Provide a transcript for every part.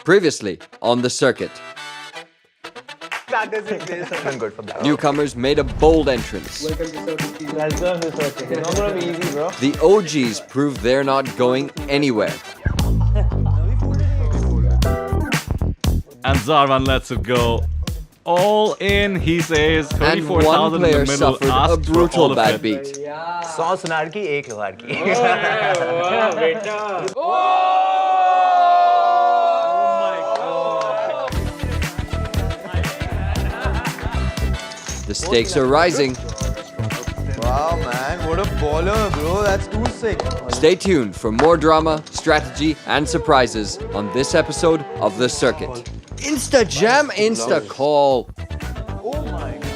Previously on the circuit. That isn't good for that. Newcomers made a bold entrance. Welcome to circuit. It's not gonna be easy, bro. The OGs proved they're not going anywhere. And Zarvan lets it go. All in, he says. And 24,000 one player in the middle. suffered a Asked for all brutal of bad it. beat. 100 सुनार की 1 लोहार की. The stakes are rising. Wow, man, what a baller, bro. That's too sick. Stay tuned for more drama, strategy, and surprises on this episode of The Circuit. Insta jam, insta call. Oh my god.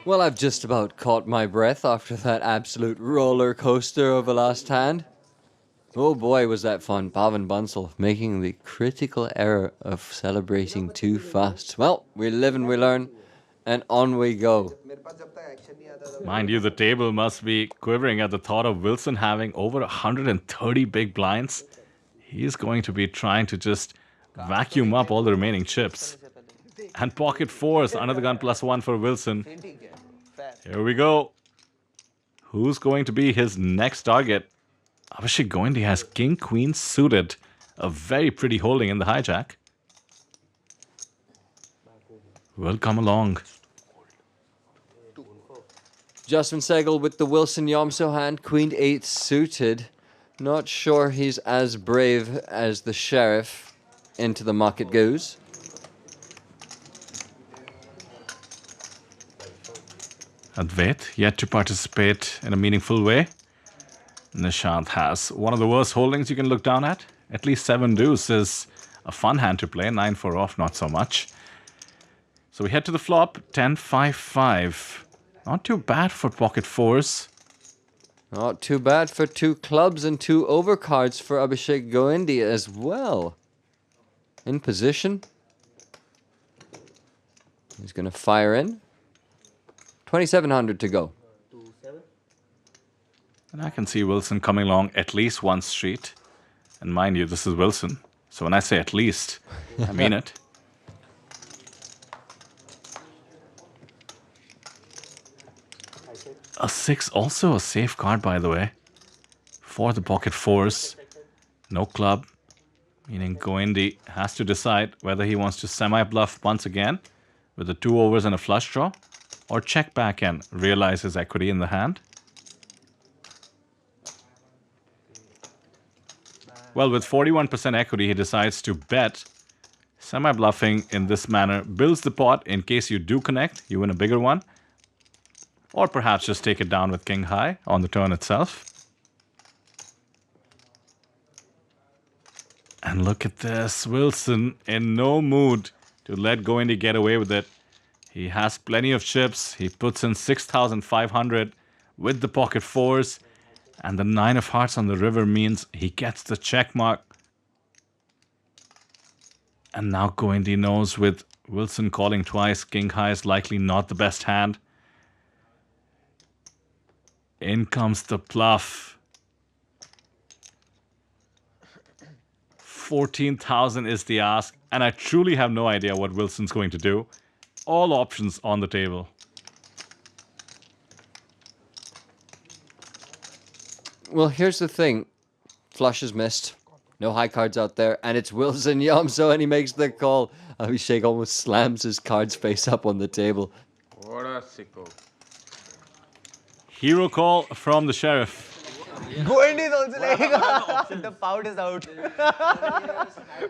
Well, I've just about caught my breath after that absolute roller coaster of a last hand. Oh boy, was that fun. Pavan Bansal making the critical error of celebrating too fast. Well, we live and we learn, and on we go. Mind you, the table must be quivering at the thought of Wilson having over 130 big blinds. He's going to be trying to just vacuum up all the remaining chips. And pocket fours under the gun +1 for Wilson. Here we go. Who's going to be his next target? Abhishek Goindi has king queen suited. A very pretty holding in the hijack. Will come along. Jasmine Sehgal with the Wilson Yomso hand, queen 8 suited. Not sure he's as brave as the sheriff. Into the muck it goes. Advait yet to participate in a meaningful way. Nishant has one of the worst holdings you can look down at. At least 7 deuce is a fun hand to play. 9-4 off, not so much. So we head to the flop. 10-5-5. Not too bad for pocket fours. Not too bad for 2 clubs and 2 overcards for Abhishek Goindi as well. In position. He's going to fire in. 2,700 to go. And I can see Wilson coming along at least one street. And mind you, this is Wilson. So when I say at least, I mean it. A 6, also a safe card, by the way. For the pocket fours. No club. Meaning Goindi has to decide whether he wants to semi-bluff once again with the 2 overs and a flush draw, or check back and realize his equity in the hand. Well, with 41% equity, he decides to bet. Semi-bluffing in this manner builds the pot in case you do connect, you win a bigger one. Or perhaps just take it down with king high on the turn itself. And look at this, Wilson in no mood to let Goindi get away with it. He has plenty of chips. He puts in 6,500 with the pocket fours. And the 9 of hearts on the river means he gets the check mark. And now Goindi knows with Wilson calling twice, king high is likely not the best hand. In comes the bluff. 14,000 is the ask. And I truly have no idea what Wilson's going to do. All options on the table. Well, here's the thing. Flush is missed. No high cards out there. And it's Wilson Yomso and he makes the call. Abhishek almost slams his cards face up on the table. What a sicko. Hero call from the sheriff. Goindi is also like, the pout is out.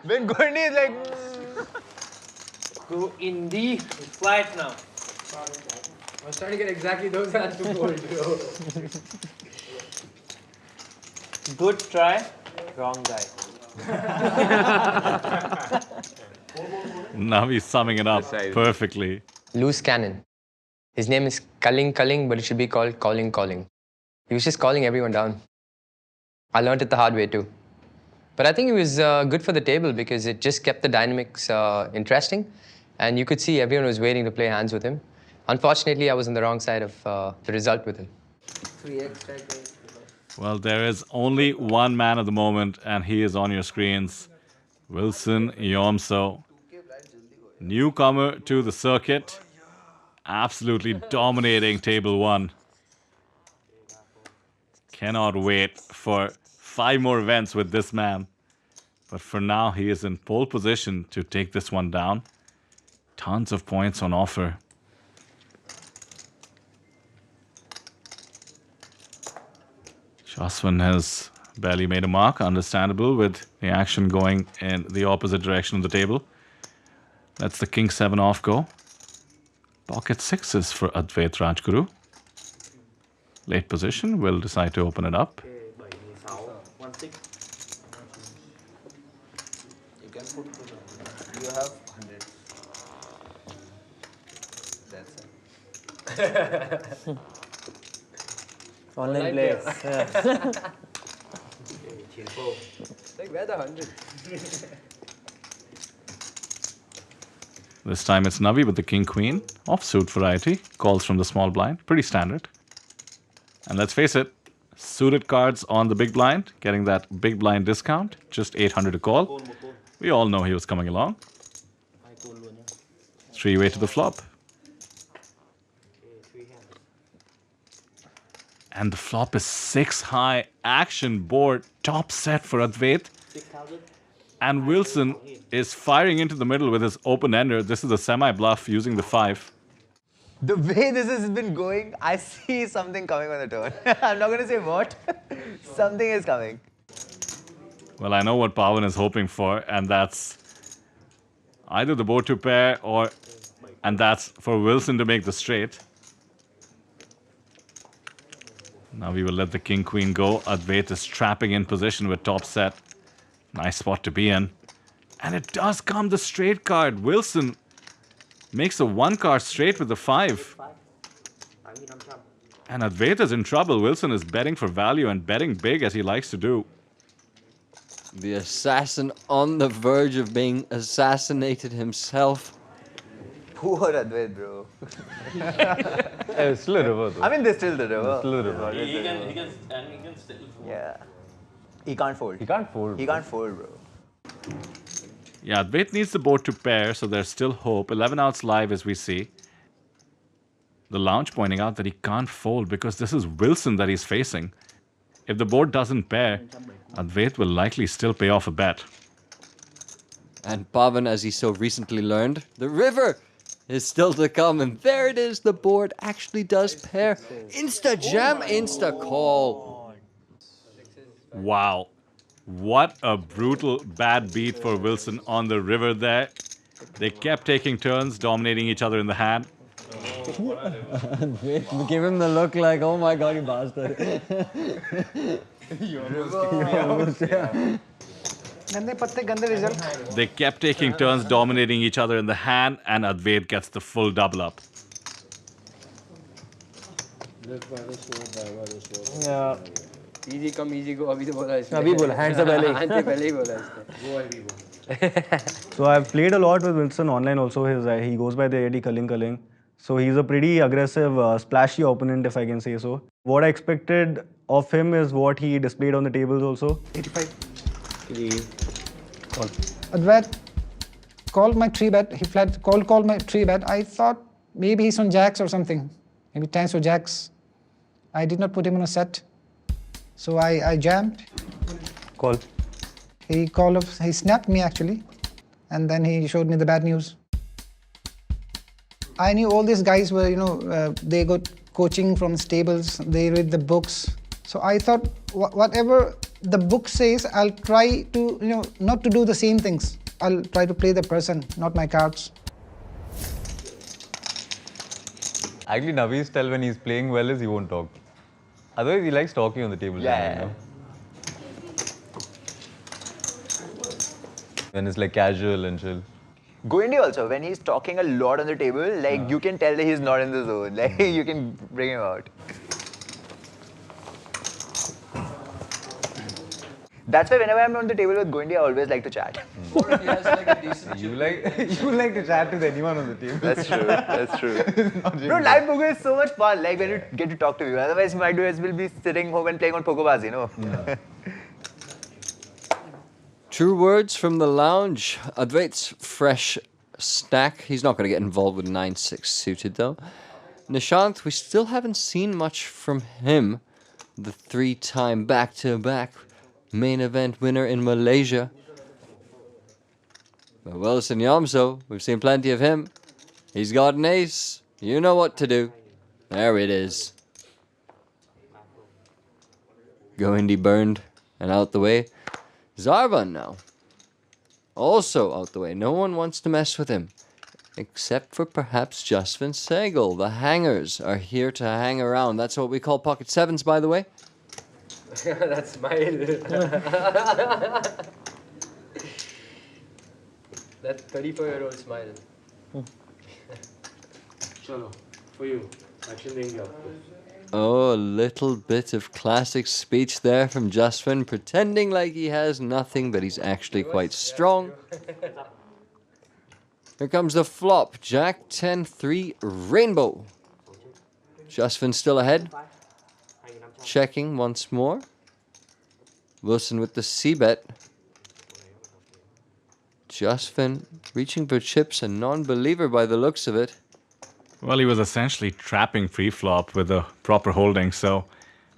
When Goindi is like, Go in the flight now. I was trying to get exactly those hands to fold. Good try, wrong guy. Now he's summing it up perfectly. Loose cannon. His name is Culling, but it should be called Calling. He was just calling everyone down. I learned it the hard way too. But I think it was good for the table because it just kept the dynamics interesting. And you could see everyone was waiting to play hands with him. Unfortunately, I was on the wrong side of the result with him. Well, there is only one man at the moment, and he is on your screens. Wilson Yomso. Newcomer to the circuit. Absolutely dominating table one. Cannot wait for 5 more events with this man. But for now, he is in pole position to take this one down. Tons of points on offer. Shaswan has barely made a mark, understandable with the action going in the opposite direction of the table. That's the King 7 off go. Pocket 6s for Advait Rajguru. Late position, will decide to open it up. You have 100. That's it. Online players. Like, where the 100? This time it's Navi with the King Queen. Offsuit variety. Calls from the small blind. Pretty standard. And let's face it, suited cards on the big blind. Getting that big blind discount. Just 800 to call. We all know he was coming along. 3-way to the flop. And the flop is 6 high. Action board. Top set for Advait. And Wilson is firing into the middle with his open ender. This is a semi-bluff using the 5. The way this has been going, I see something coming on the turn. I'm not going to say what. Something is coming. Well, I know what Pawan is hoping for, and that's either the board to pair and that's for Wilson to make the straight. Now we will let the King Queen go. Advait is trapping in position with top set. Nice spot to be in. And it does come the straight card. Wilson makes a 1-card straight with the 5. And Advait is in trouble. Wilson is betting for value and betting big as he likes to do. The assassin on the verge of being assassinated himself. Poor Advait, bro. It's still a river though. I mean, there's still the river. Still a river. He can still fold. Yeah. He can't fold. He can't fold. He can't fold, bro. Yeah, Advait needs the board to pair, so there's still hope. 11 outs live as we see. The lounge pointing out that he can't fold because this is Wilson that he's facing. If the board doesn't pair, Advait will likely still pay off a bet. And Pavan, as he so recently learned, the river is still to come. And there it is, the board actually does pair. Insta jam, insta call. Wow. What a brutal bad beat for Wilson on the river there. They kept taking turns, dominating each other in the hand. Give him the look like, oh my god, you bastard. They kept taking turns, dominating each other in the hand, and Advait gets the full double up. Yeah. Easy come, easy go. अभी तो बोला इसने. अभी बोला, hands up पहले. Hands up पहले ही बोला इसने. So I've played a lot with Wilson online also. He goes by the ID Culling. So he's a pretty aggressive, splashy opponent, if I can say so. What I expected of him is what he displayed on the tables also. 85. Call. Advait called my 3-bet. He flat called my 3-bet. I thought maybe he's on jacks or something. Maybe tens or jacks. I did not put him on a set. So I jammed. Call. He snapped me actually. And then he showed me the bad news. I knew all these guys were, they got coaching from stables. They read the books. So I thought whatever the book says, I'll try to, not to do the same things. I'll try to play the person, not my cards. Actually, Navi's tell when he's playing well is he won't talk. Otherwise, he likes talking on the table. Yeah. And it's like casual and chill. Goindi also, when he's talking a lot on the table, like you can tell that he's not in the zone. Like you can bring him out. That's why whenever I'm on the table with Goindi, I always like to chat. Or if he has like a decent You like to chat with anyone on the team. That's true. That's true. Bro, live poker is so much fun. Like when you get to talk to people. Otherwise, you might do is will be sitting home and playing on PokerBaazi, no? True words from the lounge. Advait's fresh stack. He's not going to get involved with 9-6 suited though. Nishant, we still haven't seen much from him. The 3-time back-to-back main event winner in Malaysia. But Wilson Yamso, we've seen plenty of him. He's got an ace. You know what to do. There it is. Goindi burned and out the way. Zarban now. Also out the way. No one wants to mess with him. Except for perhaps Justin Segal. The hangers are here to hang around. That's what we call pocket sevens, by the way. That smile. That 34-year-old smile. Chalo, for you. Action देंगे आपको. Oh, a little bit of classic speech there from Justin, pretending like he has nothing, but he's actually quite strong. Here comes the flop. Jack 10-3 rainbow. Justin still ahead. Checking once more. Wilson with the C-bet. Justin reaching for chips, a non-believer by the looks of it. Well, he was essentially trapping pre-flop with a proper holding, so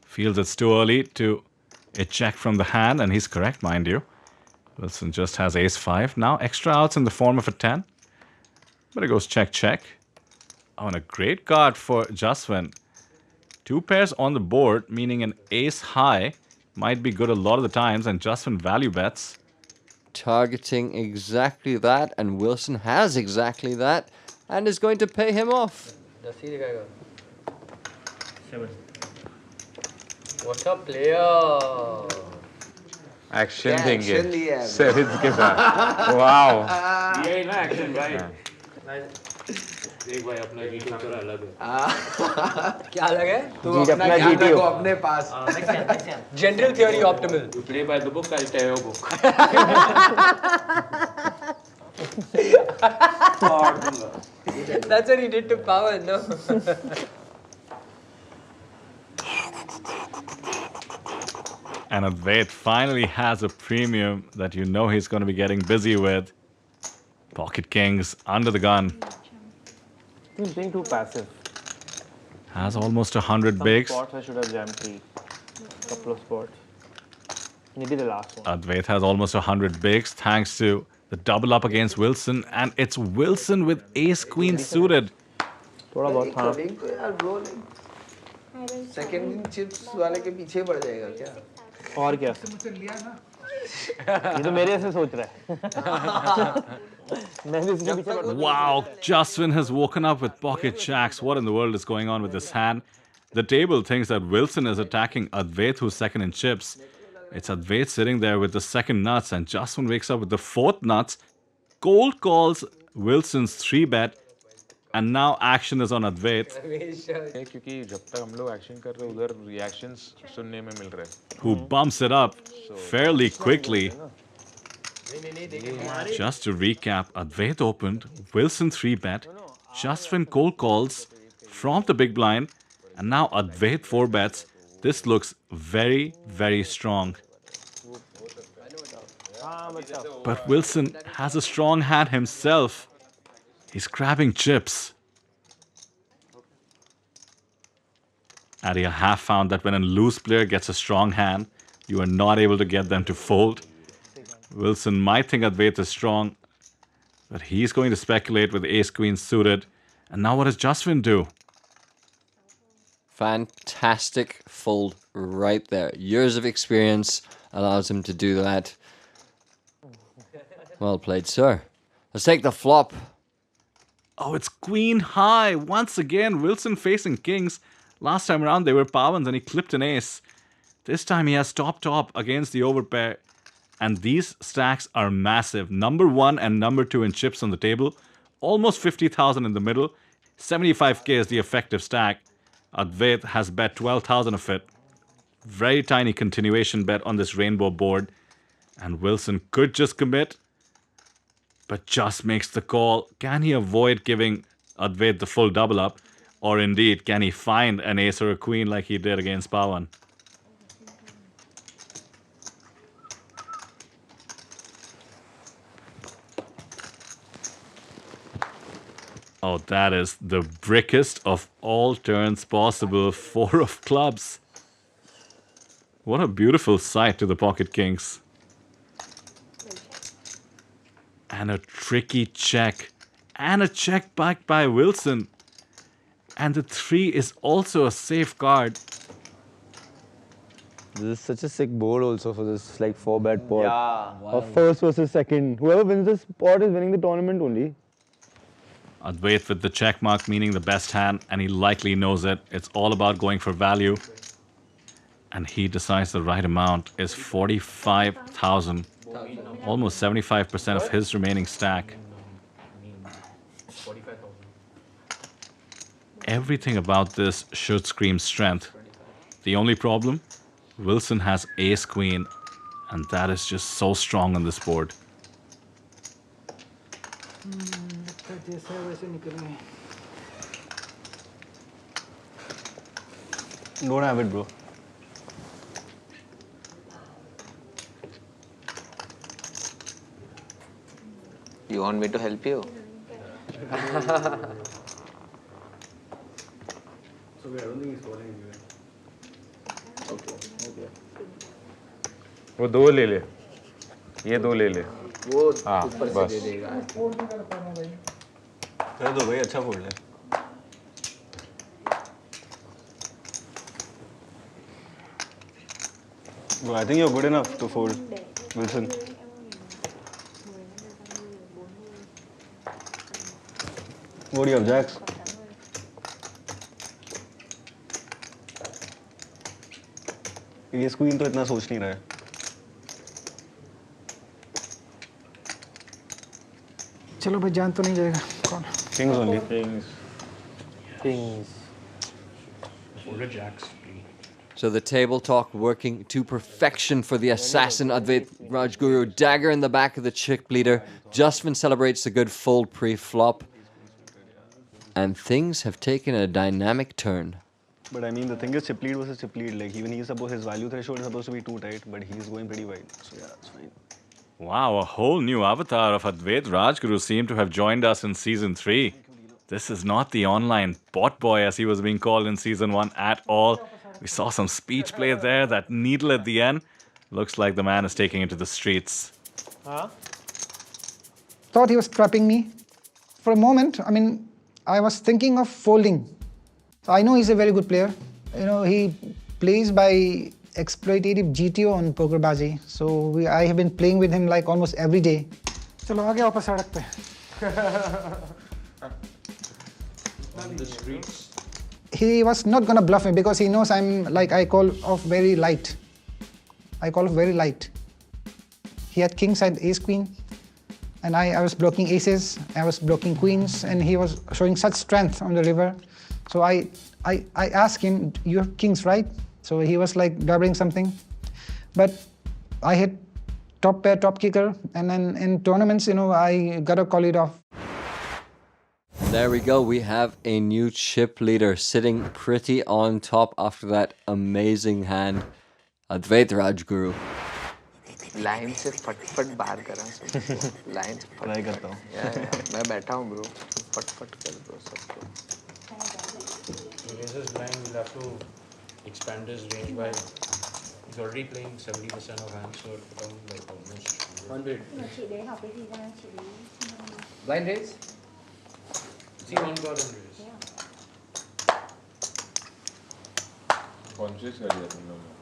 feels it's too early to eject from the hand, and he's correct, mind you. Wilson just has ace-5. Now extra outs in the form of a 10. But it goes check-check. Oh, and a great card for Jaswin. 2 pairs on the board, meaning an ace-high might be good a lot of the times, and Jaswin value bets. Targeting exactly that, and Wilson has exactly that, and is going to pay him off. 7. What's up, player? Action देंगे. Sevens के साथ. Wow. ये ना action भाई. देख भाई अपना GT थोड़ा अलग है. क्या अलग है? तू अपना जीटी को अपने पास. General theory optimal. You play by the book, I'll tell your book. That's what he did to Pawan, no? And Advait finally has a premium that you know he's going to be getting busy with. Pocket kings under the gun. He's being too passive. Has almost 100 Some bigs. spots I should have jammed 3. Couple of spots. Maybe the last one. Advait has almost 100 bigs thanks to the double up against Wilson, and it's Wilson with ace-queen suited. थोड़ा बहुत हाँ. Second chips वाले के पीछे पड़ जाएगा क्या? और क्या? ये तो मेरे ऐसे सोच रहा है. मैं भी इसके पीछे पड़. Wow, Justin has woken up with pocket jacks. What in the world is going on with this hand? The table thinks that Wilson is attacking Advait, who's second in chips. It's Advait sitting there with the second nuts, and Justin wakes up with the fourth nuts. Cold calls Wilson's 3-bet, and now action is on Advait, क्योंकि जब तक हम लोग action कर रहे हैं उधर reactions सुनने में मिल रहे हैं. who bumps it up fairly quickly. Just to recap, Advait opened, Wilson 3-bet, Justin cold calls from the big blind, and now Advait 4-bets. This looks very, very strong. But Wilson has a strong hand himself. He's grabbing chips. Addy, I have found that when a loose player gets a strong hand, you are not able to get them to fold. Wilson might think Advait is strong, but he's going to speculate with ace-queen suited. And now what does Justin do? Fantastic fold right there. Years of experience allows him to do that. Well played, sir. Let's take the flop. Oh, it's queen high. Once again, Wilson facing kings. Last time around, they were pawans and he clipped an ace. This time he has top against the overpair. And these stacks are massive. Number 1 and number 2 in chips on the table. Almost 50,000 in the middle. 75k is the effective stack. Advait has bet 12,000 of it. Very tiny continuation bet on this rainbow board. And Wilson could just commit, but just makes the call. Can he avoid giving Advait the full double up? Or indeed, can he find an ace or a queen like he did against Pawan? Oh, that is the brickest of all turns possible. 4 of clubs. What a beautiful sight to the pocket kings. And a tricky check. And a check back by Wilson. And the 3 is also a safeguard. This is such a sick board also for this like 4-bet pot. Yeah. Or first versus second. Whoever wins this pot is winning the tournament only. Advait with the check mark, meaning the best hand, and he likely knows it. It's all about going for value. And he decides the right amount is 45,000. Almost 75% of his remaining stack. Everything about this should scream strength. The only problem? Wilson has ace-queen, and that is just so strong on this board. Don't have it, bro. You want me to help you? So I don't think he's calling anyway. वो 2 ले ले, ये 2 ले ले. वो हाँ, ऊपर से बस. दे देगा. कर दो भाई, अच्छा फोल्ड है. Bro, I think you're good enough to fold, Wilson. What do you have, jacks? ये queen तो इतना सोच नहीं रहा है. चलो भाई, जान तो नहीं जाएगा कौन. Kings only. Kings. So the table talk working to perfection for the assassin Advait Rajguru. Dagger in the back of the chip leader. Justin celebrates a good fold pre-flop. And things have taken a dynamic turn. But I mean, the thing is, chip lead versus chip lead. Like, even he's supposed, his value threshold is supposed to be too tight, but he's going pretty wide. So yeah, it's fine. Wow, a whole new avatar of Advait Rajguru seemed to have joined us in Season 3. This is not the online bot boy as he was being called in Season 1 at all. We saw some speech play there, that needle at the end. Looks like the man is taking it to the streets. Thought he was trapping me. For a moment, I mean, I was thinking of folding. So I know he's a very good player. You know, he plays by exploitative GTO on PokerBaazi. So I have been playing with him like almost every day. चलो आगे वापस सड़क पे. On the streets. He was not gonna bluff me because he knows I'm like, I call off very light. I call off very light. He had king side ace queen, and I was blocking aces, I was blocking queens, and he was showing such strength on the river. So I asked him, you have kings, right? So he was like doubling something. But I hit top pair, top kicker, and then in tournaments, you know, I gotta call it off. There we go. We have a new chip leader sitting pretty on top after that amazing hand. Advait Rajguru. Line से फट बाहर करा. Line से Try करता हूँ. मैं बैठा हूँ bro. फट कर दो सबको. This is blind. We'll have to expand his range by. He's already playing 70% of hands, so it'll become like almost 100. Blind raise. See one card and raise. Conscious कर दिया तुम लोगों ने.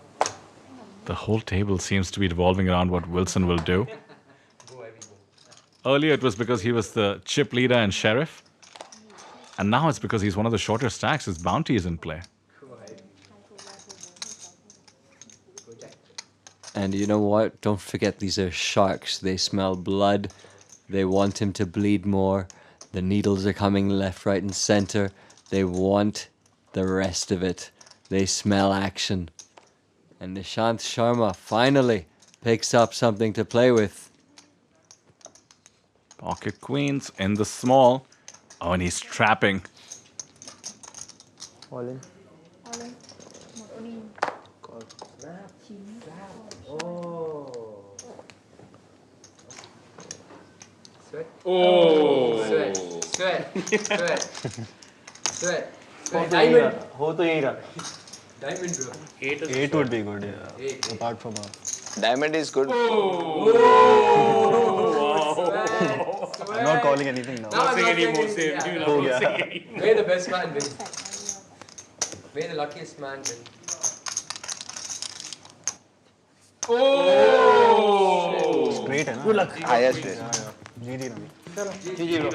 The whole table seems to be revolving around what Wilson will do. Earlier it was because he was the chip leader and sheriff. And now it's because he's one of the shorter stacks. His bounty is in play. And you know what? Don't forget, these are sharks. They smell blood. They want him to bleed more. The needles are coming left, right, and center. They want the rest of it. They smell action. And Nishant Sharma finally picks up something to play with. Pocket queens in the small. Oh, and he's trapping. All in. Sweat. Oh. Sweat. Diamond. हो तो यही रहा. Diamond, bro. 8 would be good, yeah. Apart from Diamond is good. I'm not calling anything now. May the best man win. May the luckiest man win. It's great, है ना? Good luck. Highest rate. जी जी रवि. जी bro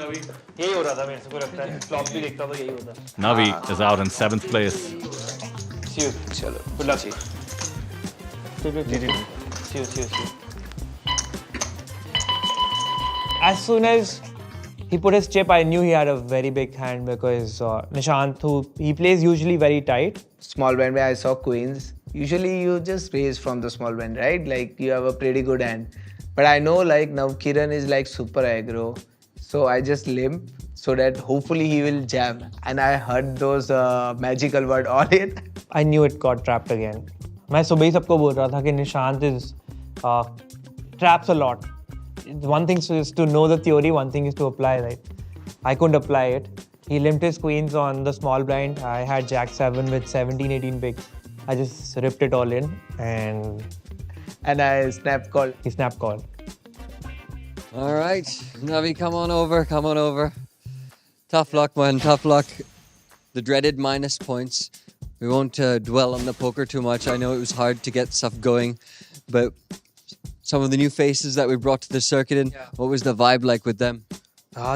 यही हो रहा था मेरे से को लगता है फ्लॉप भी देखता तो यही होता. Navi is out in 7th place. See you. Chalo. Good luck. Ji ji. See you. As soon as he put his chip, I knew he had a very big hand because Nishant, who he plays usually very tight. Small blind where I saw queens. Usually you just raise from the small blind, right? Like you have a pretty good hand. But I know like now Kiran is like super aggro. So I just limp so that hopefully he will jam. And I heard those magical word all in. I knew it got trapped again. मैं सुबह ही सबको बोल रहा था कि Nishant is traps a lot. One thing is to know the theory, one thing is to apply, right? I couldn't apply it. He limped his queens on the small blind. I had Jack 7 with 17, 18 bigs. I just ripped it all in and I snap call. he snap called. All right, Navi, come on over. Tough luck, man, tough luck. The dreaded minus points. We won't dwell on the poker too much. I know it was hard to get stuff going, but some of the new faces that we brought to the circuit what was the vibe like with them?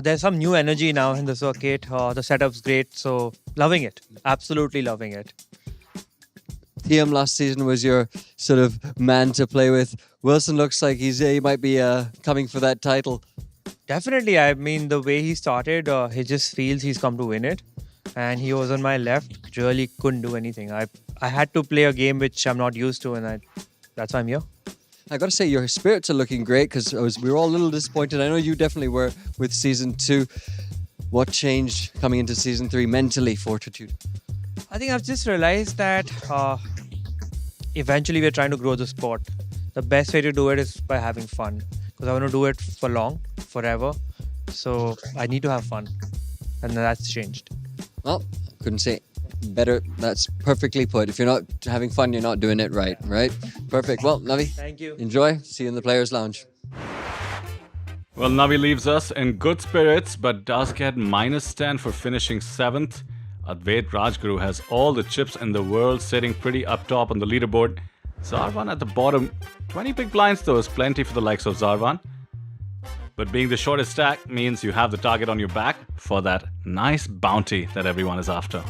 There's some new energy now in the circuit. The setup's great, so loving it. Absolutely loving it. TM last season was your sort of man to play with. Wilson looks like he might be coming for that title. Definitely. I mean, the way he started, he just feels he's come to win it. And he was on my left, really couldn't do anything. I had to play a game which I'm not used to, and that's why I'm here. I got to say, your spirits are looking great because we were all a little disappointed. I know you definitely were with season 2. What changed coming into season 3 mentally, Fortitude? I think I've just realized that eventually we're trying to grow the sport. The best way to do it is by having fun, because I want to do it for long, forever. So I need to have fun, and that's changed. Well, couldn't say better. That's perfectly put. If you're not having fun, you're not doing it right? Perfect. Well, Navi, Thank you. enjoy. See you in the Players' Lounge. Well, Navi leaves us in good spirits, but does get -10 for finishing 7th. Advait Rajguru has all the chips in the world, sitting pretty up top on the leaderboard. Zarvan at the bottom. 20 big blinds though is plenty for the likes of Zarvan. But being the shortest stack means you have the target on your back for that nice bounty that everyone is after.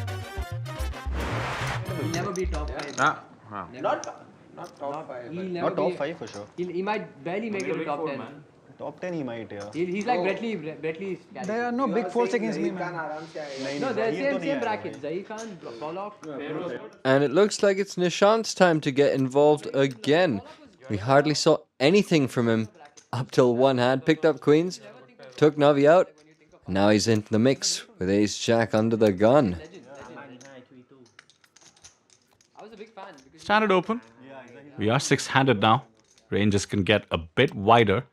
He'll never be top 5. Not top 5. Not top 5 for sure. He might barely make it to top 10. Top 10 he might, yeah. He's like Bretley's There are no big force against me, man. No, they're same bracket. Zahir Khan, Pollock. And it looks like it's Nishant's time to get involved again. We hardly saw anything from him up till one hand. Picked up queens, took Navi out. Now he's into the mix with ace-jack under the gun. I was a big fan. Standard open. We are 6-handed now. Ranges can get a bit wider.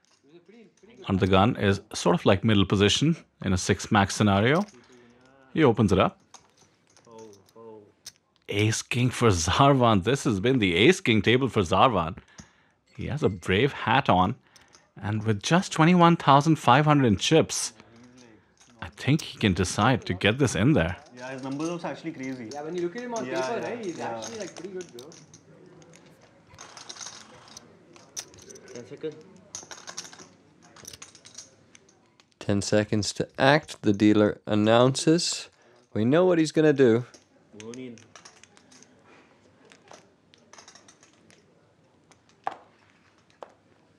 Under the gun is sort of like middle position in a 6-max scenario. He opens it up. Ace-king for Zarvan. This has been the ace-king table for Zarvan. He has a brave hat on. And with just 21,500 in chips, I think he can decide to get this in there. Yeah, his numbers are actually crazy. Yeah, when you look at him on paper, right, he's actually like pretty good, bro. 10 seconds. 10 seconds to act. The dealer announces. We know what he's going to do.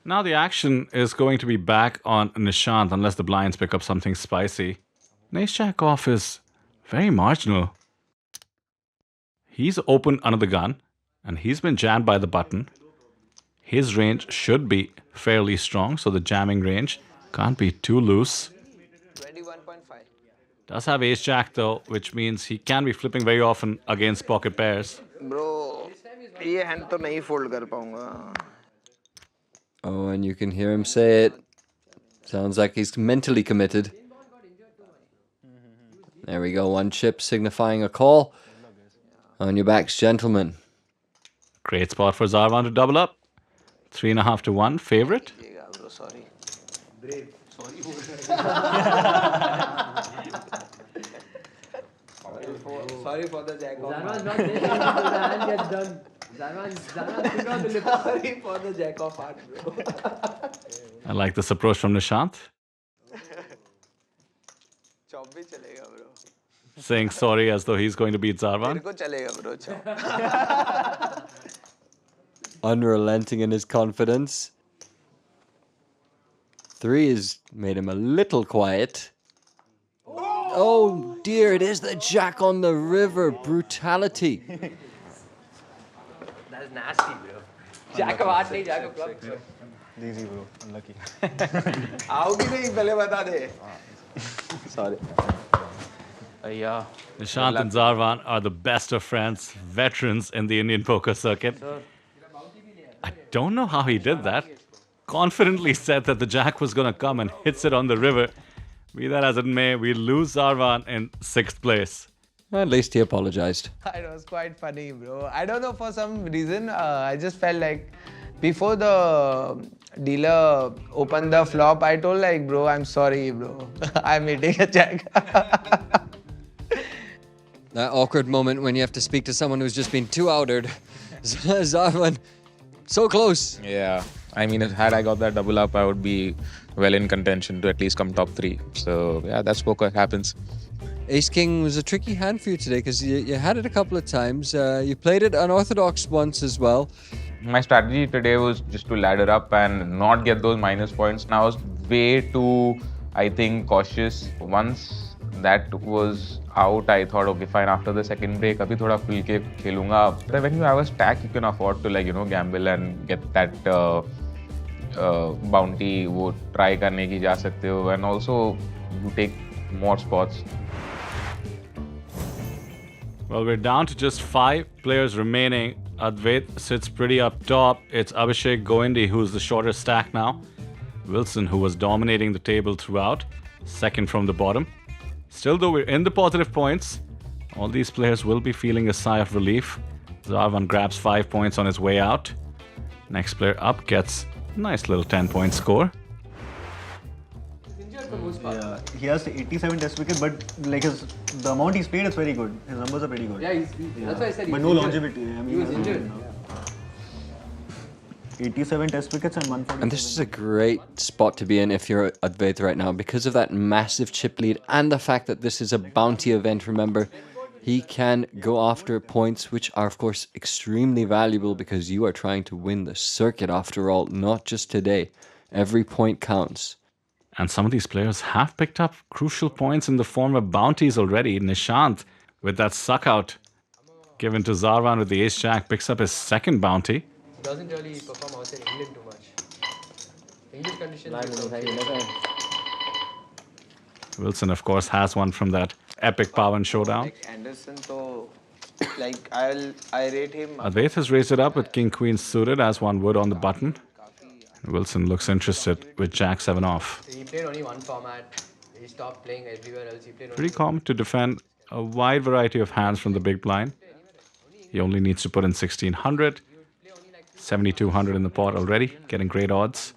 Now the action is going to be back on Nishant unless the blinds pick up something spicy. Ace Jack off is very marginal. He's opened another gun and he's been jammed by the button. His range should be fairly strong, so the jamming range can't be too loose. 21.5. Does have Ace Jack though, which means he can be flipping very often against pocket pairs. Bro, ये hand तो नहीं fold कर पाऊंगा. Oh, and you can hear him say it. Sounds like he's mentally committed. There we go, one chip signifying a call. On your backs, gentlemen. Great spot for Zarvan to double up. 3.5 to 1, favorite. Bro, sorry. Sorry for the jack off. Zarvan's not there. The hand gets done. Zarvan's took out the lip. Sorry for the jack off heart, bro. I like this approach from Nishant. Chop भी चलेगा, bro. Saying sorry as though he's going to beat Zarvan. मेरे को चलेगा, bro. Chop. Unrelenting in his confidence. 3 has made him a little quiet. Oh dear, it is the jack on the river. Brutality. That's nasty, bro. Jack of heart नहीं, jack of club. Easy, bro. Unlucky. आओगी नहीं, पहले बता दे. Sorry. Yeah. Nishant and Zarvan are the best of friends, veterans in the Indian poker circuit. I don't know how he did that. Confidently said that the jack was going to come and hits it on the river. Be that as it may, we lose Zarvan in 6th place. At least he apologized. It was quite funny, bro. I don't know, for some reason, I just felt like before the dealer opened the flop, I told like, bro, I'm sorry, bro. I'm hitting a jack. That awkward moment when you have to speak to someone who's just been too outered. Zarvan, so close. Yeah. I mean, had I got that double up, I would be well in contention to at least come top 3. So, yeah, that's poker. Happens. Ace King was a tricky hand for you today because you had it a couple of times. You played it unorthodox once as well. My strategy today was just to ladder up and not get those minus points. Now I was way too, I think, cautious. Once that was out, I thought, okay, fine, after the second break, abhi thoda khul ke khelunga. But when you have a stack, you can afford to, like, gamble and get that bounty, wo try karne ki ja sakte ho, and also you take more spots. Well, we're down to just 5 players remaining. Advait sits pretty up top. It's Abhishek Goindi who's the shorter stack now. Wilson, who was dominating the table throughout, second from the bottom. Still, though, we're in the positive points. All these players will be feeling a sigh of relief. Zarvan grabs 5 points on his way out. Next player up gets a nice little 10-point score. Yeah, he has 87 test wickets, but like the amount he's played is very good. His numbers are pretty good. Yeah, that's why I said. But no longevity. I mean, He was injured. 87 test wickets and 140. And this is a great spot to be in if you're Advait right now because of that massive chip lead and the fact that this is a bounty event. Remember, he can go after points which are, of course, extremely valuable because you are trying to win the circuit after all, not just today. Every point counts. And some of these players have picked up crucial points in the form of bounties already. Nishant, with that suck out given to Zarvan with the ace jack, picks up his second bounty. He doesn't really perform outside England too much. English conditions. Wilson, of course, has one from that epic Pawan showdown. Anderson, so like I rate him. Advait has raised it up with king queen suited as one would on the button. Wilson looks interested with jack 7 off. He played only one format. He stopped playing everywhere else. He played only Pretty calm to defend a wide variety of hands from the big blind. He only needs to put in 1600, 7200 in the pot already, getting great odds.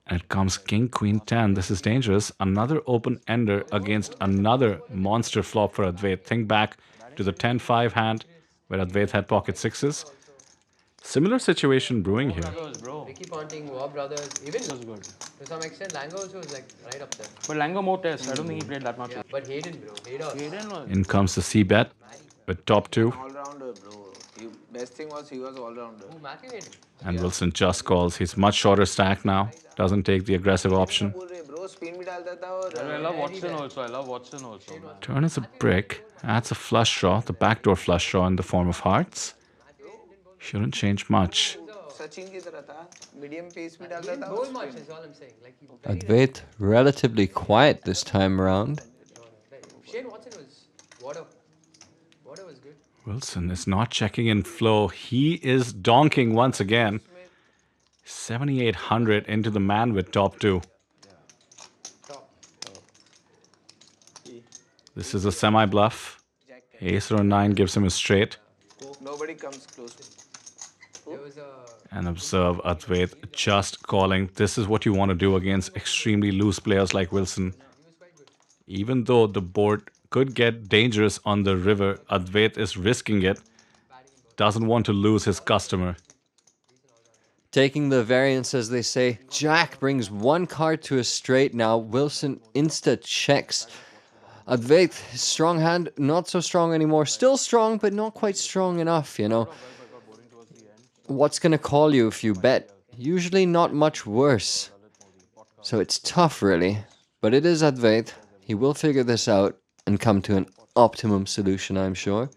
And it comes king queen 10. This is dangerous. Another open ender against another monster flop for Advait. Think back to the 10-5 hand where Advait had pocket sixes. Similar situation brewing here. Ricky Ponting, War Brothers, even was good. To some extent, Lango also was like right up there. But Lango more test. I don't think he played that much. Yeah, but Hayden, bro. Hayden was. Hayden was. In comes the C bet with top 2. All rounder, bro. Best thing was he was all-rounder. Who Matthew? And Wilson just calls. He's much shorter stack now. Doesn't take the aggressive option. Bro, spin bhi dalta tha aur I love Watson also. I love Watson also, man. Turn is a brick. Adds a flush draw. The backdoor flush draw in the form of hearts. Shouldn't change much. Sachin ki tarah tha. Medium pace bhi dalta tha. Goal much is all I'm saying. Like he Advait relatively quiet this time around. Shane Watson was water. Water was good. Wilson is not checking in flow. He is donking once again. 7,800 into the man with top 2. This is a semi-bluff. Ace or 9 gives him a straight. Nobody comes close. There was a And observe Advait just calling. This is what you want to do against extremely loose players like Wilson. Even though the board could get dangerous on the river, Advait is risking it. Doesn't want to lose his customer. Taking the variance, as they say. Jack brings one card to a straight now. Wilson insta checks. Advait, his strong hand, not so strong anymore. Still strong, but not quite strong enough, you know. What's going to call you if you bet? Usually not much worse. So it's tough, really. But it is Advait. He will figure this out and come to an optimum solution, I'm sure.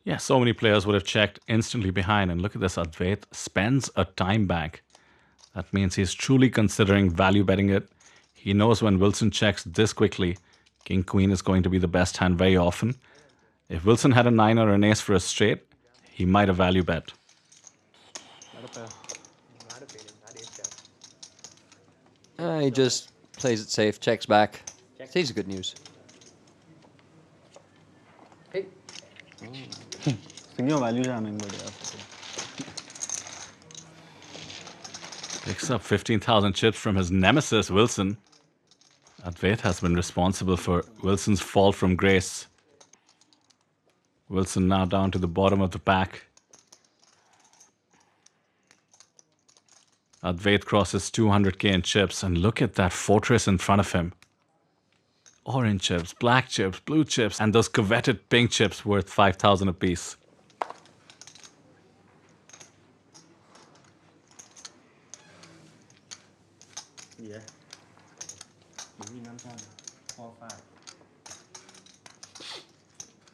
Yeah, so many players would have checked instantly behind. And look at this, Advait spends a time bank. That means he's truly considering value betting it. He knows when Wilson checks this quickly, King Queen is going to be the best hand very often. If Wilson had a 9 or an ace for a straight, he might have value bet. He just plays it safe, checks back. Stays good news. hey. Thinking of value jamming, but yeah. Picks up 15,000 chips from his nemesis, Wilson. Advait has been responsible for Wilson's fall from grace. Wilson now down to the bottom of the pack. Advait crosses 200k in chips, and look at that fortress in front of him. Orange chips, black chips, blue chips, and those coveted pink chips worth 5,000 apiece. Yeah.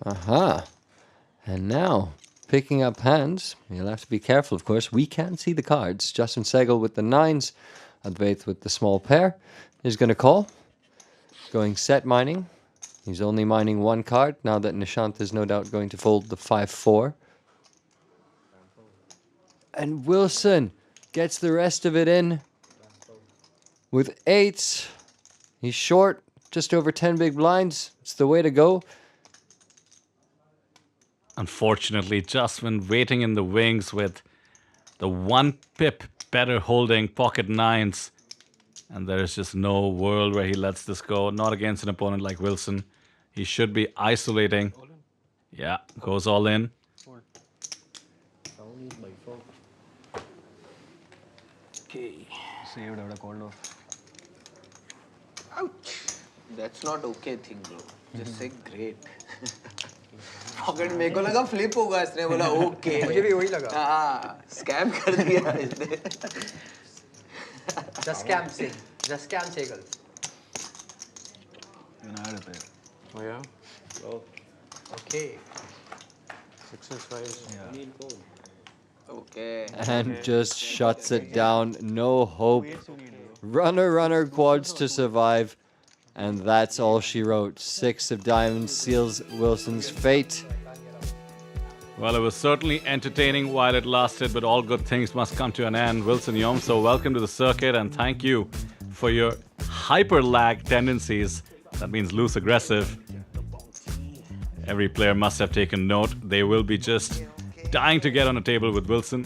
Aha. And now, picking up hands. You'll have to be careful, of course. We can't see the cards. Justin Segal with the 9s. Advait with the small pair is going to call. Going set mining. He's only mining one card now that Nishant is no doubt going to fold the 5-4. And Wilson gets the rest of it in with 8s. He's short, just over 10 big blinds. It's the way to go. Unfortunately, just when waiting in the wings with the 1 pip better holding pocket 9s. And there is just no world where he lets this go. Not against an opponent like Wilson. He should be isolating. Yeah, goes all in. Okay. Saved out a called off. Ouch. That's not okay thing, bro. Just say great. Pocket मेरे को लगा flip होगा इसने बोला okay मुझे भी वही लगा हाँ स्कैम कर दिया इसने just scam Segal Oh yeah? Oh, okay 6 and 5s. Yeah. okay And just shuts it down. No hope. Runner quads to survive. And that's all she wrote. 6 of diamonds seals Wilson's fate. Well, it was certainly entertaining while it lasted, but all good things must come to an end. Wilson Yomso, welcome to the circuit, and thank you for your hyper lag tendencies. That means loose aggressive. Every player must have taken note. They will be just dying to get on a table with Wilson.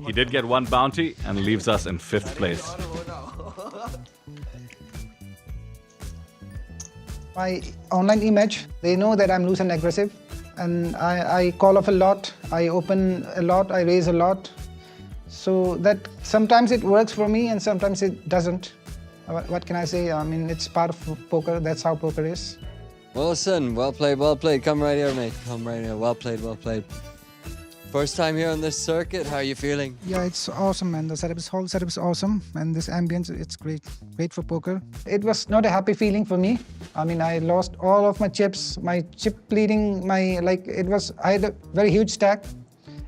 He did get 1 bounty and leaves us in 5th place. My online image, they know that I'm loose and aggressive, and I call off a lot, I open a lot, I raise a lot. So that sometimes it works for me and sometimes it doesn't. What can I say? I mean, it's part of poker. That's how poker is. Wilson, well played, well played. Come right here, mate. Come right here. Well played, well played. First time here on this circuit. How are you feeling? Yeah, it's awesome, man. Whole setup is awesome, and this ambience, it's great. Great for poker. It was not a happy feeling for me. I mean, I lost all of my chips, my chip bleeding, I had a very huge stack,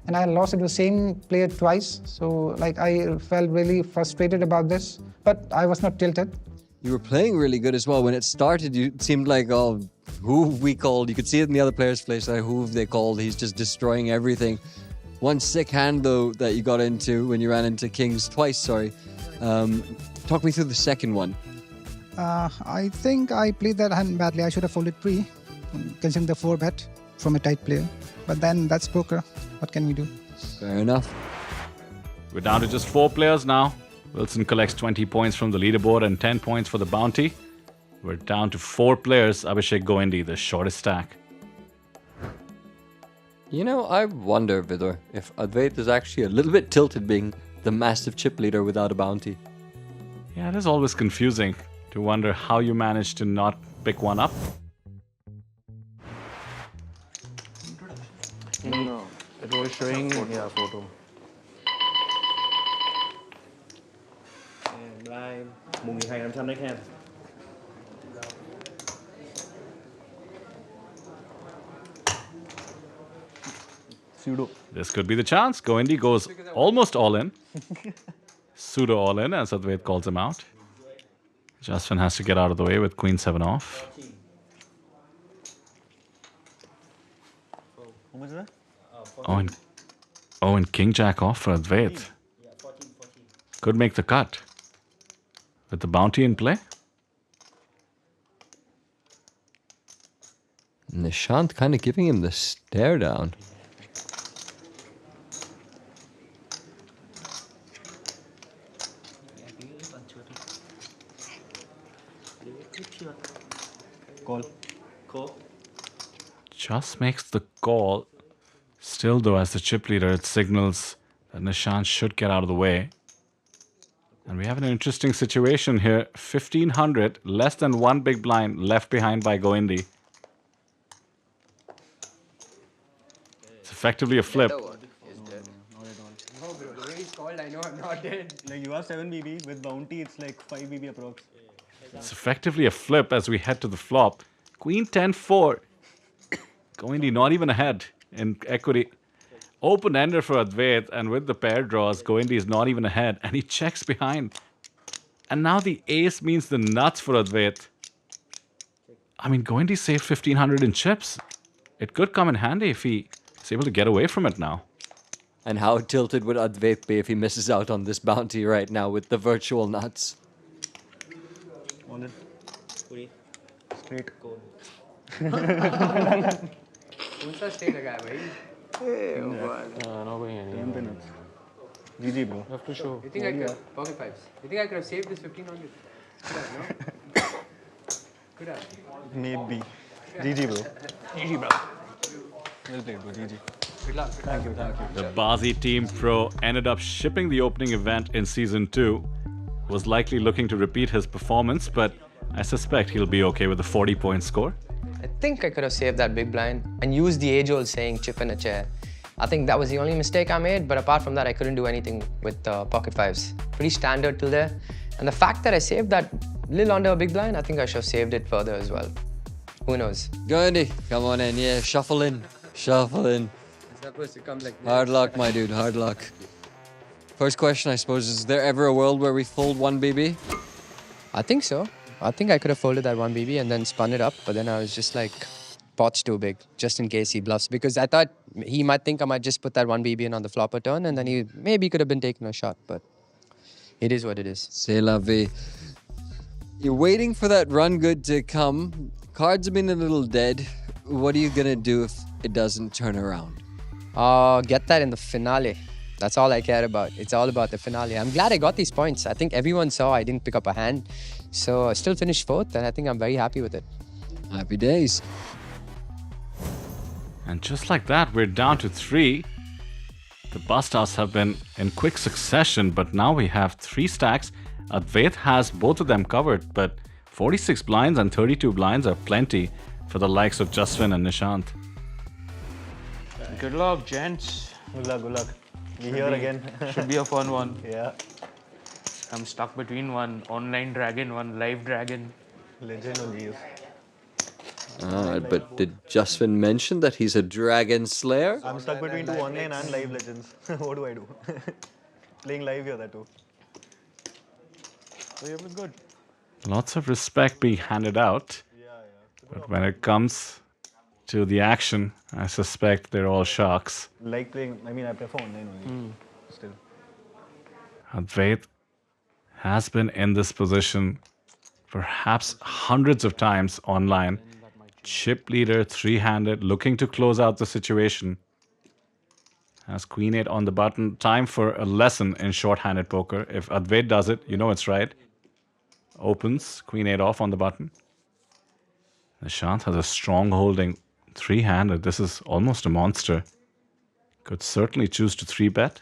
and I lost it to the same player twice. So, I felt really frustrated about this, but I was not tilted. You were playing really good as well. When it started, you seemed like, oh, who we called. You could see it in the other players' place, like who they called. He's just destroying everything. One sick hand, though, that you got into when you ran into Kings twice, sorry. Talk me through the second one. I think I played that hand badly. I should have folded pre, considering the 4-bet from a tight player. But then that's poker. What can we do? Fair enough. We're down to just 4 players now. Wilson collects 20 points from the leaderboard and 10 points for the bounty. We're down to 4 players. Abhishek Goendy, the shortest stack. You know, I wonder, Vidor, if Advait is actually a little bit tilted being the massive chip leader without a bounty. Yeah, it is always confusing to wonder how you manage to not pick one up. No, it was showing photo. Blind มุมนี้ใครทำได้แค่ Pseudo. This could be the chance. Goendy goes almost all in. Pseudo all in, as Advait calls him out. Justin has to get out of the way with Queen 7 off. How much is that? And King Jack off for Advait. Could make the cut. With the bounty in play. Nishant kind of giving him the stare down. Call. Just makes the call. Still, though, as the chip leader, it signals that Nishant should get out of the way. And we have an interesting situation here. 1500, less than 1 big blind left behind by Goendy. It's effectively a flip. No, bro, the way he's called, I know I'm not dead. Like you have 7 BB with bounty, it's like 5 BB approx. It's effectively a flip as we head to the flop. Queen 10-4. Goendy not even ahead in equity. Open ender for Advait, and with the pair draws, Goendy is not even ahead, and he checks behind. And now the ace means the nuts for Advait. I mean, Goendy saved 1500 in chips. It could come in handy if he is able to get away from it now. And how tilted would Advait be if he misses out on this bounty right now with the virtual nuts? On it. Straight. Who's stay the guy, bhai? Not going anywhere. GG, bro. You have to show. You think I could pocket fives? You think I could have saved this 1500? Could have, no? Could have. Maybe. GG, bro. Easy, bro. Well played, bro. GG. Good luck. Thank you. The Baazi Team Pro ended up shipping the opening event in Season 2. Was likely looking to repeat his performance, but I suspect he'll be okay with the 40-point score. I think I could have saved that big blind and used the age-old saying chip in a chair. I think that was the only mistake I made, but apart from that, I couldn't do anything with pocket fives. Pretty standard till there. And the fact that I saved that little under a big blind, I think I should have saved it further as well. Who knows? Goendy, come on in, yeah, shuffle in. Shuffle in. It's supposed to come like this. Hard luck, my dude, hard luck. First question, I suppose, is there ever a world where we fold 1 BB? I think so. I think I could have folded that 1 BB and then spun it up, but then I was just like, pot's too big, just in case he bluffs. Because I thought he might think I might just put that 1 BB in on the flopper turn, and then he maybe could have been taking a shot, but it is what it is. C'est la vie. You're waiting for that run good to come. Cards have been a little dead. What are you gonna do if it doesn't turn around? Get that in the finale. That's all I care about. It's all about the finale. I'm glad I got these points. I think everyone saw I didn't pick up a hand. So I still finished 4th, and I think I'm very happy with it. Happy days. And just like that, we're down to 3. The bust-outs have been in quick succession, but now we have 3 stacks. Advait has both of them covered, but 46 blinds and 32 blinds are plenty for the likes of Justin and Nishant. Good luck, gents. Good luck, good luck. We here again. Should be a fun one. Yeah. I'm stuck between one online dragon, one live dragon. Legend on GS. But did Justin mention that he's a dragon slayer? I'm stuck between two online and live legends. What do I do? Playing live here, that too. So it was good. Lots of respect being handed out. But when it comes to the action, I suspect they're all sharks. Like playing, I mean, I prefer online only. Still. Advait has been in this position perhaps hundreds of times online. Chip leader, three-handed, looking to close out the situation. Has Queen 8 on the button. Time for a lesson in short-handed poker. If Advait does it, you know it's right. Opens, Queen 8 off on the button. Nishant has a strong holding. Three-handed, this is almost a monster. Could certainly choose to 3-bet.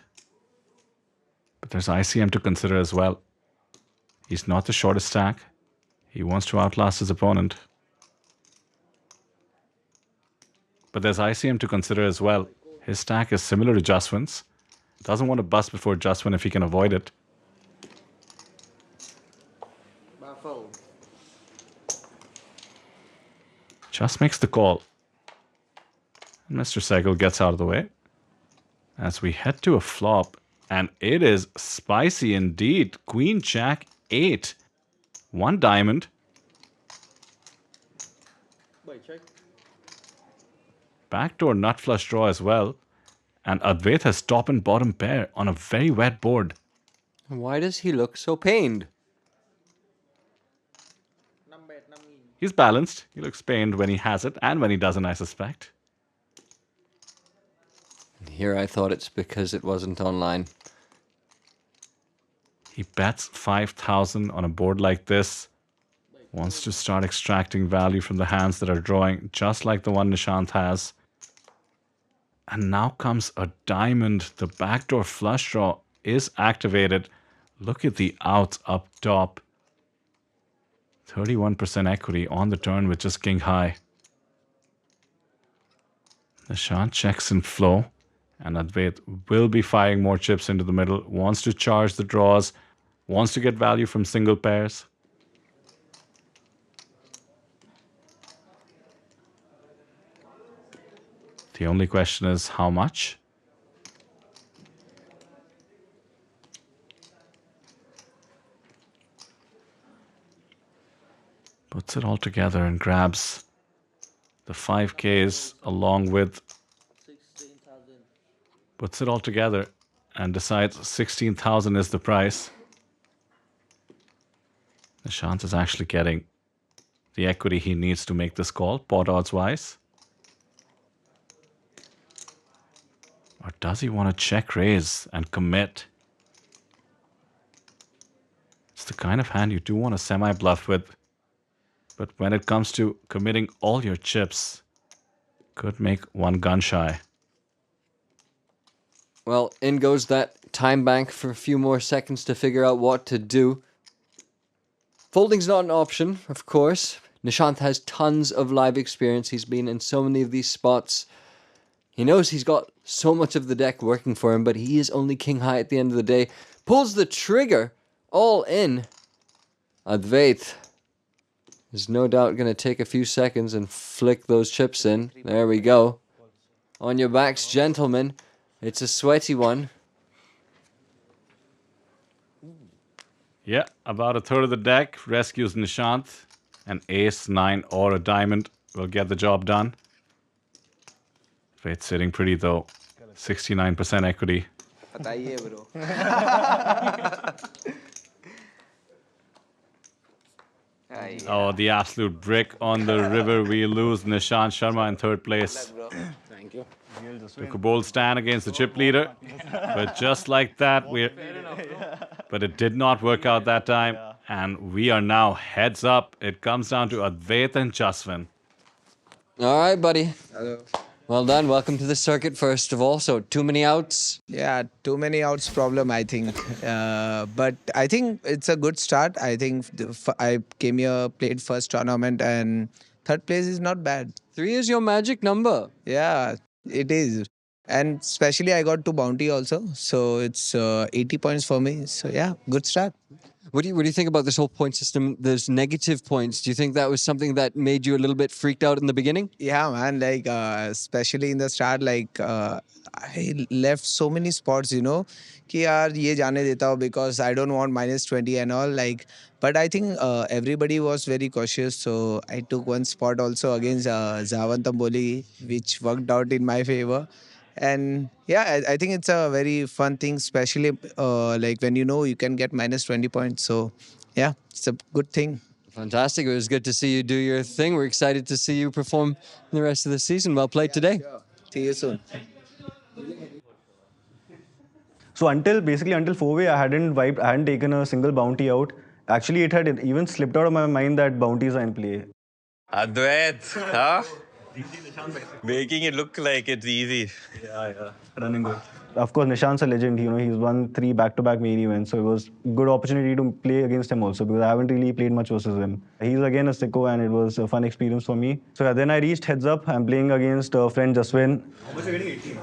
But there's ICM to consider as well. He's not the shortest stack. He wants to outlast his opponent. But there's ICM to consider as well. His stack is similar to Jaswin's. Doesn't want to bust before Jaswin if he can avoid it. Just makes the call. And Mr. Segal gets out of the way. As we head to a flop. And it is spicy indeed. Queen Jack 8. One diamond. Backdoor nut flush draw as well. And Advait has top and bottom pair on a very wet board. Why does he look so pained? He's balanced. He looks pained when he has it and when he doesn't, I suspect. Here I thought it's because it wasn't online. He bets 5,000 on a board like this. Wants to start extracting value from the hands that are drawing, just like the one Nishant has. And now comes a diamond. The backdoor flush draw is activated. Look at the outs up top. 31% equity on the turn with just king high. Nishant checks in flow. And Advait will be firing more chips into the middle. Wants to charge the draws. Wants to get value from single pairs. The only question is how much? Puts it all together and grabs the 5Ks along with... Puts it all together and decides 16,000 is the price. Nishant is actually getting the equity he needs to make this call, pot odds wise. Or does he want to check raise and commit? It's the kind of hand you do want to semi-bluff with. But when it comes to committing all your chips, could make one gun shy. Well, in goes that time bank for a few more seconds to figure out what to do. Folding's not an option, of course. Nishant has tons of live experience. He's been in so many of these spots. He knows he's got so much of the deck working for him, but he is only king high at the end of the day. Pulls the trigger, all in. Advait is no doubt going to take a few seconds and flick those chips in. There we go. On your backs, gentlemen. It's a sweaty one. Yeah, about a third of the deck rescues Nishant. An ace, 9 or a diamond will get the job done. It's sitting pretty though. 69% equity. बताइए bro. Oh, the absolute brick on the river. We lose Nishant Sharma in third place. Thank you. Took a bold stand against the chip leader. But just like that, but it did not work out that time. And we are now heads up. It comes down to Advait and Jaswin. All right, buddy. Hello. Well done. Welcome to the circuit, first of all. So, too many outs? Yeah, too many outs problem, I think. But I think it's a good start. I think I came here, played first tournament, and third place is not bad. 3 is your magic number. Yeah, it is. And especially I got 2 bounty also. So it's 80 points for me. So yeah, good start. What do you think about this whole point system? There's negative points. Do you think that was something that made you a little bit freaked out in the beginning? Yeah, man. Like, especially in the start, like, I left so many spots, कि यार ये जाने देता हूँ because I don't want -20 and all. Like, but I think everybody was very cautious. So I took one spot also against Zavan Tamboli, which worked out in my favor. And yeah, I think it's a very fun thing, especially like when you can get -20 points. So yeah, it's a good thing. Fantastic. It was good to see you do your thing. We're excited to see you perform the rest of the season. Well played today. See you soon. So until 4-way, I hadn't taken a single bounty out. Actually, it had even slipped out of my mind that bounties are in play. Advait, huh? Making it look like it's easy. Yeah, running good. Of course, Nishant's a legend. He's won 3 back-to-back main events, so it was a good opportunity to play against him also because I haven't really played much versus him. He's again a sicko, and it was a fun experience for me. So then I reached heads up. I'm playing against a friend Jaswin. How much are you getting? 18.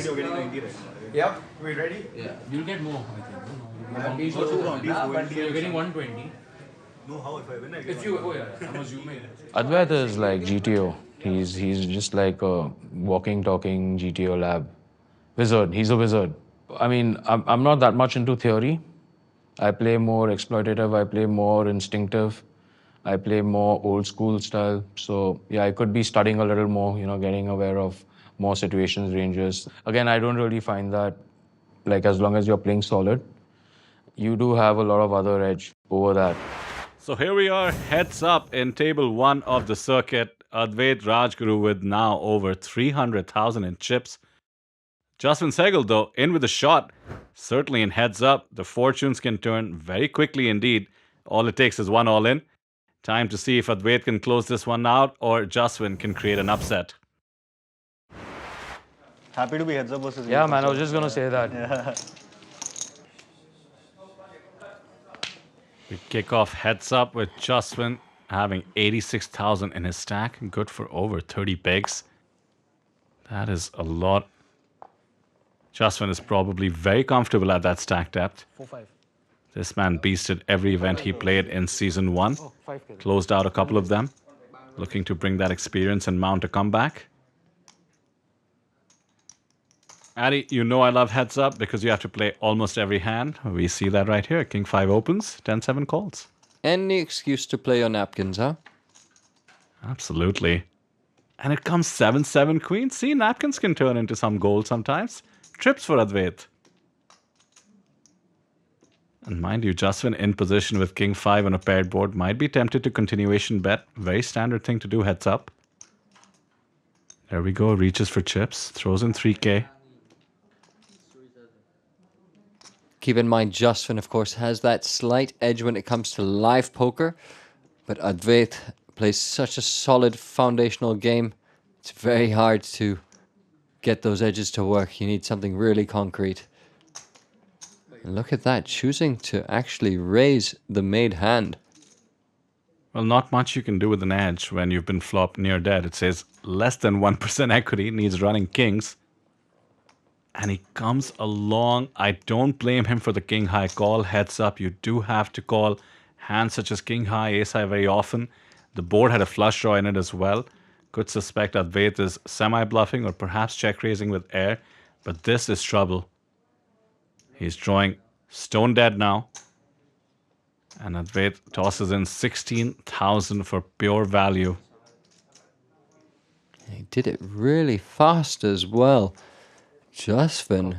You're getting 90, right? Yep. Wait, ready? Yeah. You'll get more, I think. You're getting 120. No, how if I win? If you, I'm assuming. Advait is like GTO. He's just like a walking, talking GTO lab. Wizard. He's a wizard. I mean, I'm not that much into theory. I play more exploitative. I play more instinctive. I play more old school style. So yeah, I could be studying a little more, getting aware of more situations, ranges. Again, I don't really find that, like, as long as you're playing solid, you do have a lot of other edge over that. So here we are, heads up in table 1 of the circuit. Advait Rajguru with now over 300,000 in chips. Jaswin Sehgal, though, in with a shot. Certainly in heads up, the fortunes can turn very quickly indeed. All it takes is one all-in. Time to see if Advait can close this one out or Jaswin can create an upset. Happy to be heads up versus Yeah, man, I was just going to say that. Yeah. We kick off heads up with Jaswin having 86,000 in his stack. Good for over 30 bigs. That is a lot. Jaswin is probably very comfortable at that stack depth. 4-5. This man beasted every event he played in Season 1. Closed out a couple of them. Looking to bring that experience and mount a comeback. Addy, you know I love heads up because you have to play almost every hand. We see that right here. King 5 opens, 10-7 calls. Any excuse to play your napkins, huh? Absolutely. And it comes 7-7 queen. See, napkins can turn into some gold sometimes. Trips for Advait. And mind you, Jaswin in position with King 5 on a paired board might be tempted to continuation bet. Very standard thing to do, heads up. There we go, reaches for chips, throws in 3K. Keep in mind, Jaswin, of course, has that slight edge when it comes to live poker. But Advait plays such a solid foundational game. It's very hard to get those edges to work. You need something really concrete. And look at that, choosing to actually raise the made hand. Well, not much you can do with an edge when you've been flopped near dead. It says less than 1% equity, needs running kings. And he comes along. I don't blame him for the king high call. Heads up, you do have to call hands such as king high, ace high very often. The board had a flush draw in it as well. Could suspect Advait is semi-bluffing or perhaps check-raising with air. But this is trouble. He's drawing stone dead now. And Advait tosses in 16,000 for pure value. He did it really fast as well. Jaswin,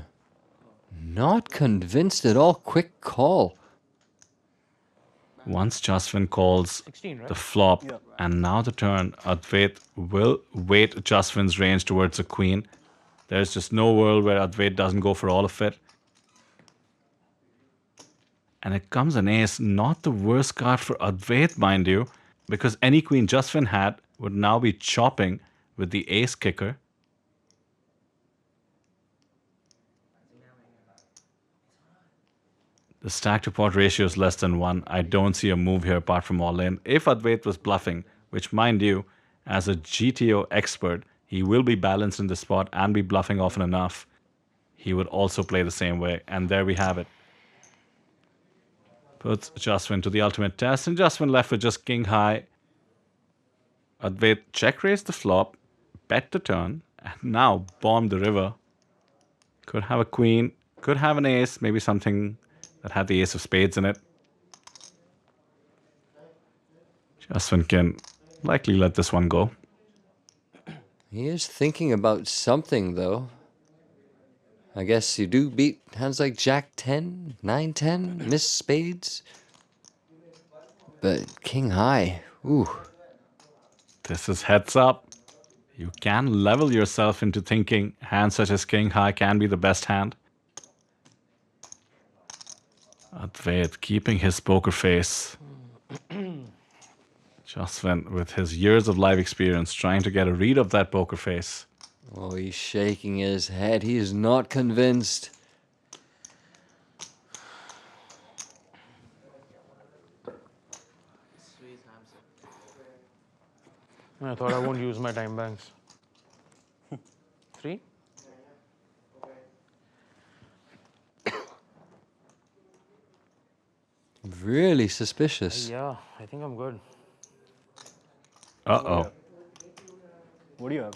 not convinced at all. Quick call. Once Jaswin calls the flop and now the turn, Advait will weight Jaswin's range towards the queen. There's just no world where Advait doesn't go for all of it. And it comes an ace, not the worst card for Advait, mind you, because any queen Jaswin had would now be chopping with the ace kicker. The stack to pot ratio is less than 1. I don't see a move here apart from all in. If Advait was bluffing, which mind you, as a GTO expert, he will be balanced in the spot and be bluffing often enough, he would also play the same way. And there we have it. Puts Jaswin to the ultimate test, and Jaswin left with just king high. Advait check raised the flop, bet the turn, and now bombed the river. Could have a queen, could have an ace, maybe something that had the ace of spades in it. Jaswin can likely let this one go. He is thinking about something, though. I guess you do beat hands like Jack 10, 9, 10, miss spades. But king high, ooh. This is heads up. You can level yourself into thinking hands such as king high can be the best hand. Advait keeping his poker face. Jaswin, with his years of life experience, trying to get a read of that poker face. Oh, he's shaking his head. He is not convinced. I thought I won't use my time banks. 3? Really suspicious. Yeah, I think I'm good. Uh-oh. What do you have?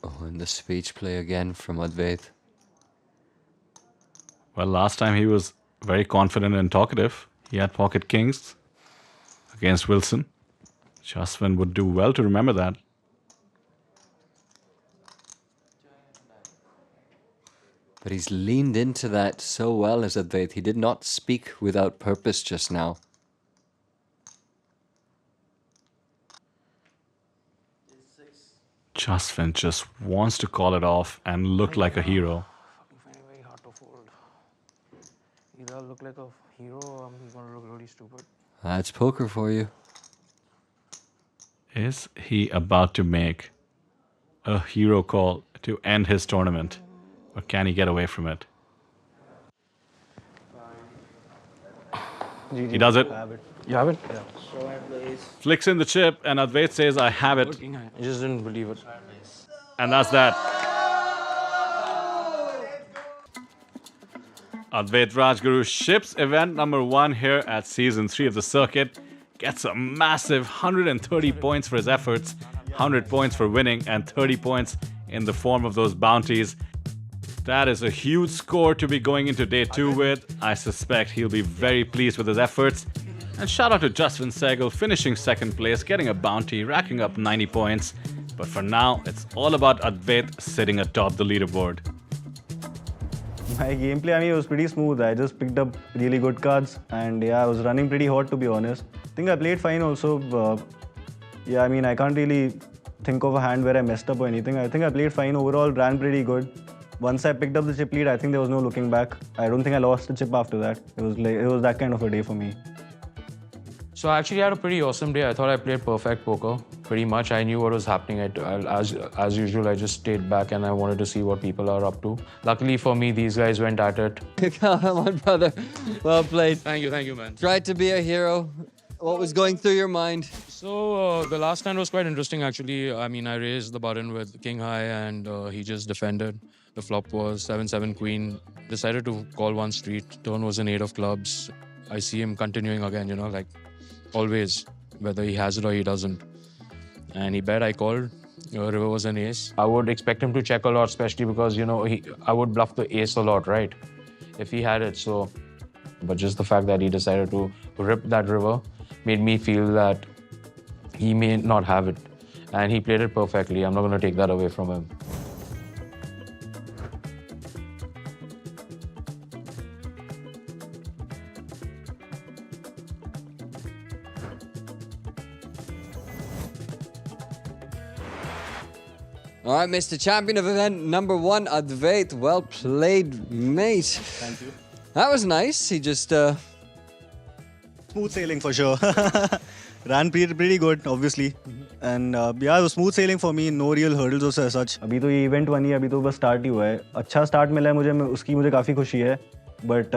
Oh, and the speech play again from Advait. Well, last time he was very confident and talkative. He had pocket kings against Wilson. Jaswin would do well to remember that. But he's leaned into that so well as Advait. He did not speak without purpose just now. Jaswin just wants to call it off and look like a hero. Very hard to fold. Either I'll look like a hero or I'm gonna look really stupid. That's poker for you. Is he about to make a hero call to end his tournament? Or can he get away from it? He does it. You have it? Yeah. Flicks in the chip and Advait says, I have it. I just didn't believe it. And that's that. Advait Rajguru ships event number 1 here at season 3 of the circuit. Gets a massive 130 points for his efforts, 100 points for winning, and 30 points in the form of those bounties. That is a huge score to be going into day 2 with. I suspect he'll be very pleased with his efforts. And shout out to Jaswin Sehgal finishing second place, getting a bounty, racking up 90 points. But for now, it's all about Advait sitting atop the leaderboard. My gameplay, I mean, it was pretty smooth. I just picked up really good cards, and yeah, I was running pretty hot, to be honest. I think I played fine also. Yeah, I mean, I can't really think of a hand where I messed up or anything. I think I played fine overall, ran pretty good. Once I picked up the chip lead, I think there was no looking back. I don't think I lost the chip after that. It was that kind of a day for me. So I actually had a pretty awesome day. I thought I played perfect poker. Pretty much, I knew what was happening. As usual, I just stayed back and I wanted to see what people are up to. Luckily for me, these guys went at it. Come on, brother. Well played. Thank you, man. Tried to be a hero. What was going through your mind? So the last hand was quite interesting, actually. I mean, I raised the button with king high and he just defended. The flop was 7-7 queen. Decided to call one street. Turn was an 8 of clubs. I see him continuing again, you know, like always, whether he has it or he doesn't. And he bet, I called. River was an ace. I would expect him to check a lot, especially because, you know, I would bluff the ace a lot, right? If he had it, so... But just the fact that he decided to rip that river made me feel that he may not have it. And he played it perfectly. I'm not going to take that away from him. All right, Mr. Champion of event number 1, Advait. Well played, mate. Thank you. That was nice. He just... Smooth sailing for sure. Ran pretty good, obviously. And yeah, it was smooth sailing for me. No real hurdles as such. अभी तो ये event 1 ही है, अभी तो बस start ही हुआ है. अच्छा start मिला है मुझे, उसकी मुझे काफ़ी खुशी है. But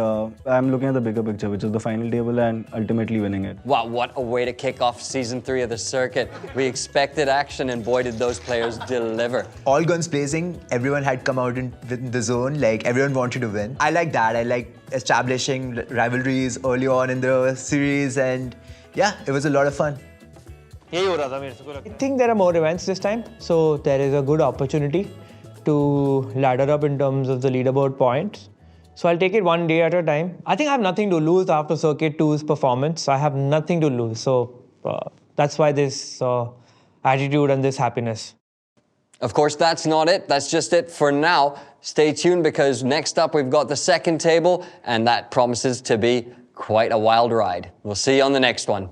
I'm looking at the bigger picture, which is the final table and ultimately winning it. Wow, what a way to kick off season 3 of the circuit. We expected action and boy did those players deliver. All guns blazing, everyone had come out in the zone, like everyone wanted to win. I like that. I like establishing rivalries early on in the series, and yeah, it was a lot of fun. I think there are more events this time, so there is a good opportunity to ladder up in terms of the leaderboard points. So I'll take it one day at a time. I think I have nothing to lose after Circuit 2's performance. I have nothing to lose. So that's why this attitude and this happiness. Of course, that's not it. That's just it for now. Stay tuned because next up we've got the second table and that promises to be quite a wild ride. We'll see you on the next one.